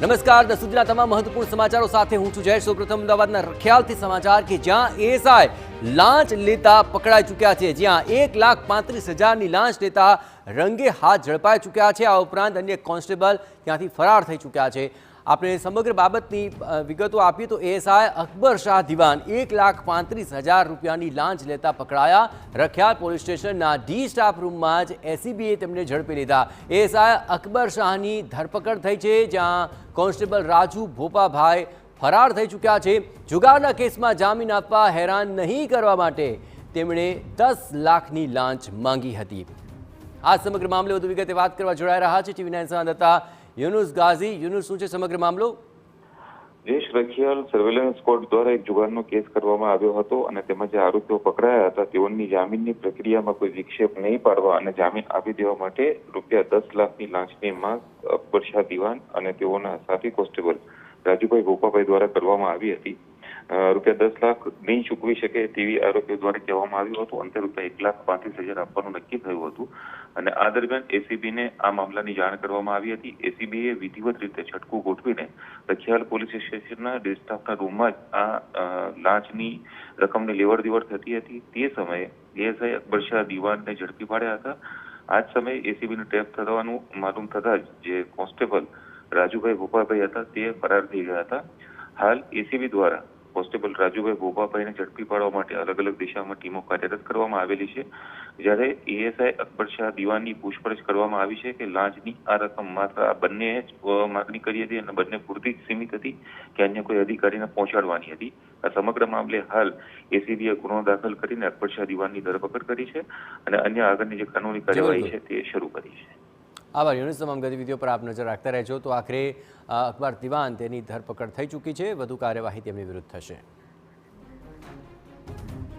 નમસ્કાર, દસ સુધીના તમામ મહત્વપૂર્ણ સમાચારો સાથે હું છું જય. સૌપ્રથમ અમદાવાદના રખિયાલથી સમાચાર કે જ્યાં એએસઆઈ લાંચ લેતા પકડાઈ ચૂક્યા છે. જ્યાં 1,35,000ની લાંચ લેતા રંગે હાથ ઝડપાઈ ચૂક્યા છે. આ ઉપરાંત અન્ય કોન્સ્ટેબલ ત્યાંથી ફરાર થઈ ચૂક્યા છે. આપણે સમગ્ર બાબતની વિગતો આપીએ તો એએસઆઈ અકબર શાહ દિવાન 1,35,000 રૂપિયાની લાંચ લેતા પકડાયા. રખિયાલ પોલીસ સ્ટેશનના ડી સ્ટાફ રૂમમાં જ એસીબીએ તેમને ઝડપી લીધા. એએસઆઈ અકબર શાહની ધરપકડ થઈ છે, જ્યાં કોન્સ્ટેબલ રાજુ ભોપાભાઈ ફરાર થઈ ચૂક્યા છે. જુગારના કેસમાં જામીન આપવા હેરાન નહીં કરવા માટે તેમણે 10 લાખની લાંચ માંગી હતી. આ સમગ્ર મામલે વધુ વિગતે વાત કરવા જોડાઈ રહ્યા છે ટીવી9 સંવાદદાતા યુનુસ ગાઝી. યુનુસ, શું છે સમગ્ર મામલો? દેશ રખિયાલ સર્વેલન્સ કોર્ટ દ્વારા એક જુગારનો કેસ કરવામાં આવ્યો હતો અને તેમાં જે આરોપીઓ પકડાયા હતા તેઓની જામીનની પ્રક્રિયામાં કોઈ વિક્ષેપ નહીં પાડવા અને જામીન આપી દેવા માટે રૂપિયા 10 લાખની લાંચની માંગ અકબર શાહ દિવાન અને તેઓના સાથી કોન્સ્ટેબલ રાજુભાઈ ભોપાભાઈ દ્વારા કરવામાં આવી હતી. રૂપિયા 10 લાખ નહીં ચૂકવી શકે તેવી આરોપીઓ દ્વારા કહેવામાં આવ્યું હતું. અંતે રૂપિયા 1,35,000 આપવાનું નક્કી થયું હતું અને આ દરમિયાન એસીબીને આ મામલાની જાણ કરવામાં આવી હતી. એસીબીએ વિધિવત રીતે છટકું ગોઠવીને રખિયાલ પોલીસ સ્ટેશનના ડી સ્ટાફના રૂમમાં જ આ લાંચની રકમની લેવડ દેવડ થતી હતી. તે સમયે એએસઆઈ અકબર શાહ દિવાનને ઝડપી પાડ્યા હતા. આ જ સમયે એસીબીને ટેપ થવાનું માલુમ થતા જ જે કોન્સ્ટેબલ રાજુભાઈ ભોપાભાઈ હતા તે ફરાર થઈ ગયા હતા. હાલ એસીબી દ્વારા કોન્સ્ટેબલ રાજુભાઈ ભોપાભાઈને ઝડપી પાડવા માટે અલગ અલગ દિશામાં ટીમો કાર્યરત કરવામાં આવેલી છે. જ્યારે એએસઆઈ અકબર શાહ દિવાનની પૂછપરછ કરવામાં આવી છે કે લાંચની આ રકમ માત્ર આ બંને જ માગણી કરી હતી અને બંને પૂરતી જ સીમિત હતી કે અન્ય કોઈ અધિકારીને પહોંચાડવાની હતી. આ સમગ્ર મામલે હાલ એસીબીએ ગુનો દાખલ કરીને અકબર શાહ દિવાનની ધરપકડ કરી છે અને અન્ય આગળની જે કાનૂની કાર્યવાહી છે તે શરૂ કરી છે. આભાર યુનુસ. તમામ ગતિવિધિઓ પર આપ નજર રાખતા રહેજો. તો આખરે અકબર દિવાન તેની ધરપકડ થઈ ચૂકી છે. વધુ કાર્યવાહી તેમની વિરુદ્ધ થશે.